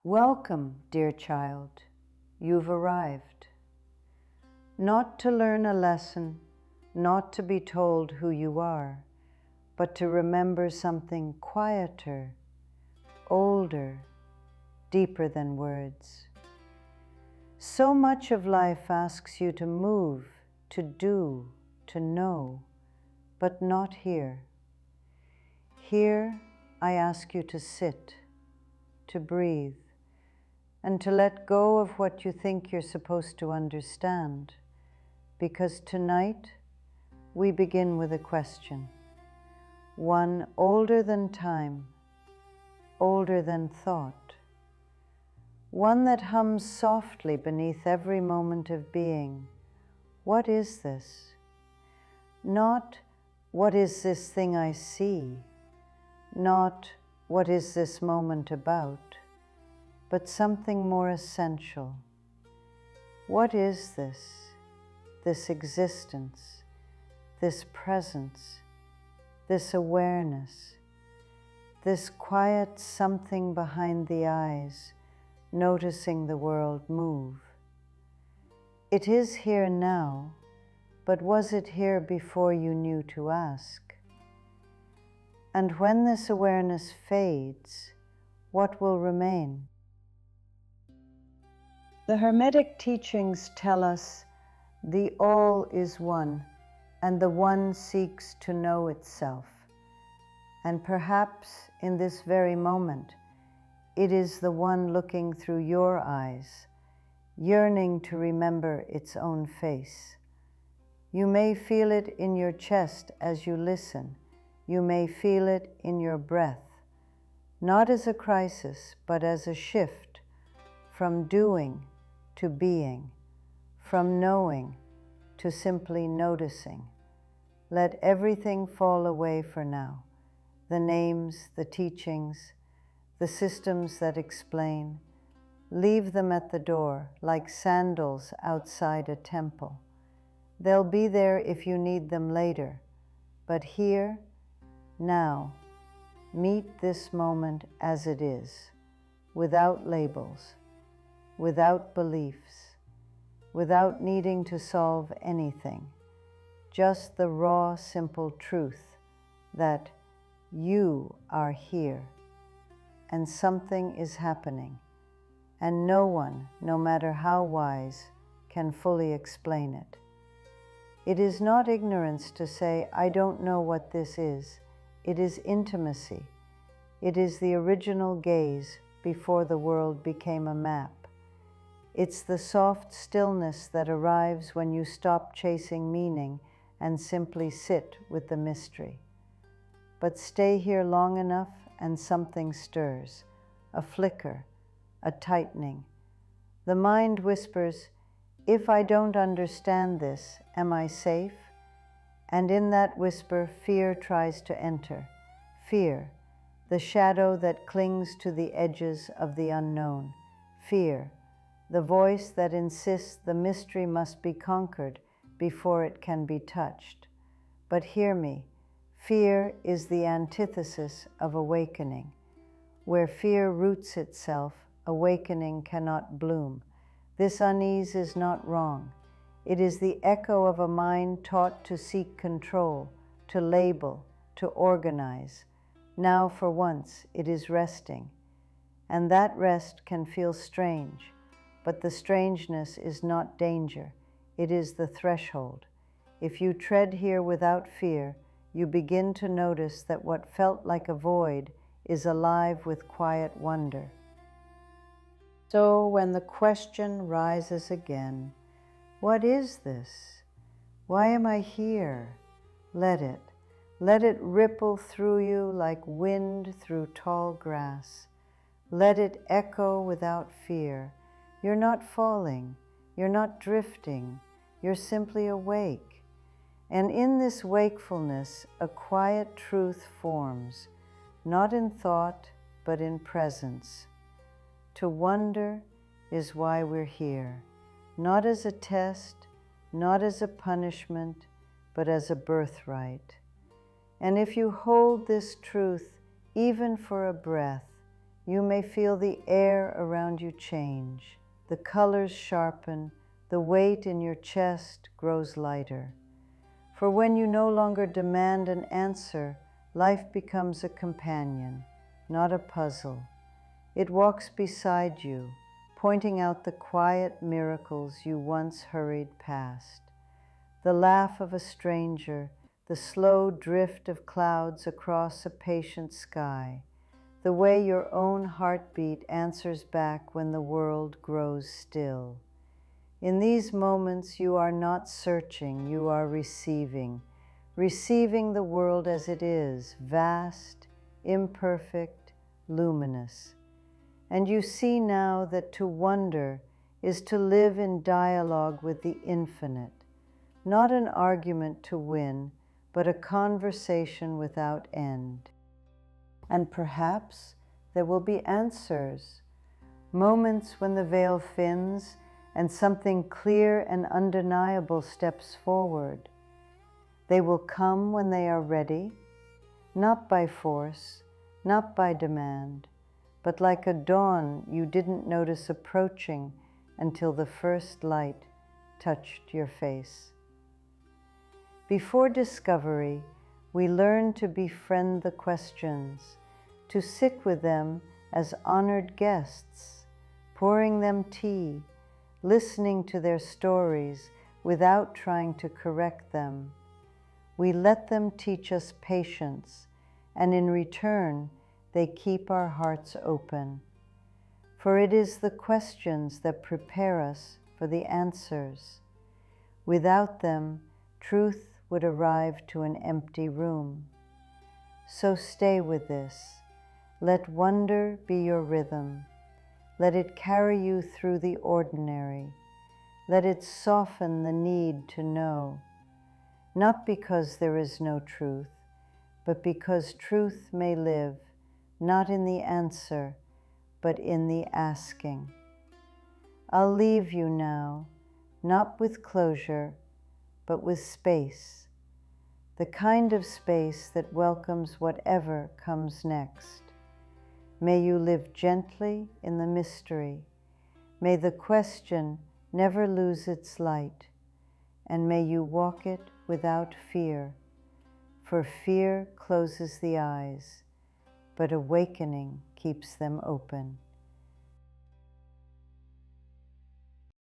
Welcome, dear child, you've arrived. Not to learn a lesson, not to be told who you are, but to remember something quieter, older, deeper than words. So much of life asks you to move, to do, to know, but not here. Here, I ask you to sit, to breathe, and to let go of what you think you're supposed to understand, because tonight we begin with a question, one older than time, older than thought, one that hums softly beneath every moment of being. What is this? Not, what is this thing I see? Not, what is this moment about? But something more essential. What is this existence, this presence, this awareness, this quiet something behind the eyes, noticing the world move? It is here now, but was it here before you knew to ask? And when this awareness fades, what will remain? The Hermetic teachings tell us the all is one, and the one seeks to know itself. And perhaps in this very moment, it is the one looking through your eyes, yearning to remember its own face. You may feel it in your chest as you listen. You may feel it in your breath, not as a crisis, but as a shift from doing to being, from knowing to simply noticing. Let everything fall away for now. The names, the teachings, the systems that explain. Leave them at the door like sandals outside a temple. They'll be there if you need them later. But here, now, meet this moment as it is, without labels, without beliefs, without needing to solve anything. Just the raw, simple truth that you are here and something is happening, and no one, no matter how wise, can fully explain it. It is not ignorance to say, I don't know what this is. It is intimacy. It is the original gaze before the world became a map. It's the soft stillness that arrives when you stop chasing meaning and simply sit with the mystery. But stay here long enough and something stirs, a flicker, a tightening. The mind whispers, if I don't understand this, am I safe? And in that whisper, fear tries to enter. Fear, the shadow that clings to the edges of the unknown. Fear, the voice that insists the mystery must be conquered before it can be touched. But hear me, fear is the antithesis of awakening. Where fear roots itself, awakening cannot bloom. This unease is not wrong. It is the echo of a mind taught to seek control, to label, to organize. Now, for once, it is resting. And that rest can feel strange, but the strangeness is not danger. It is the threshold. If you tread here without fear, you begin to notice that what felt like a void is alive with quiet wonder. So when the question rises again, what is this? Why am I here? Let it. Let it ripple through you like wind through tall grass. Let it echo without fear. You're not falling. You're not drifting. You're simply awake. And in this wakefulness, a quiet truth forms, not in thought, but in presence. To wonder is why we're here, not as a test, not as a punishment, but as a birthright. And if you hold this truth even for a breath, you may feel the air around you change, the colors sharpen, the weight in your chest grows lighter. For when you no longer demand an answer, life becomes a companion, not a puzzle. It walks beside you, pointing out the quiet miracles you once hurried past. The laugh of a stranger, the slow drift of clouds across a patient sky, the way your own heartbeat answers back when the world grows still. In these moments, you are not searching, you are receiving the world as it is, vast, imperfect, luminous. And you see now that to wonder is to live in dialogue with the infinite, not an argument to win, but a conversation without end. And perhaps there will be answers, moments when the veil thins and something clear and undeniable steps forward. They will come when they are ready, not by force, not by demand, but like a dawn you didn't notice approaching until the first light touched your face. Before discovery, we learn to befriend the questions, to sit with them as honored guests, pouring them tea, listening to their stories without trying to correct them. We let them teach us patience, and in return, they keep our hearts open. For it is the questions that prepare us for the answers. Without them, truth would arrive to an empty room. So stay with this. Let wonder be your rhythm. Let it carry you through the ordinary. Let it soften the need to know, not because there is no truth, but because truth may live, not in the answer, but in the asking. I'll leave you now, not with closure, but with space, the kind of space that welcomes whatever comes next. May you live gently in the mystery. May the question never lose its light, and may you walk it without fear, for fear closes the eyes, but awakening keeps them open.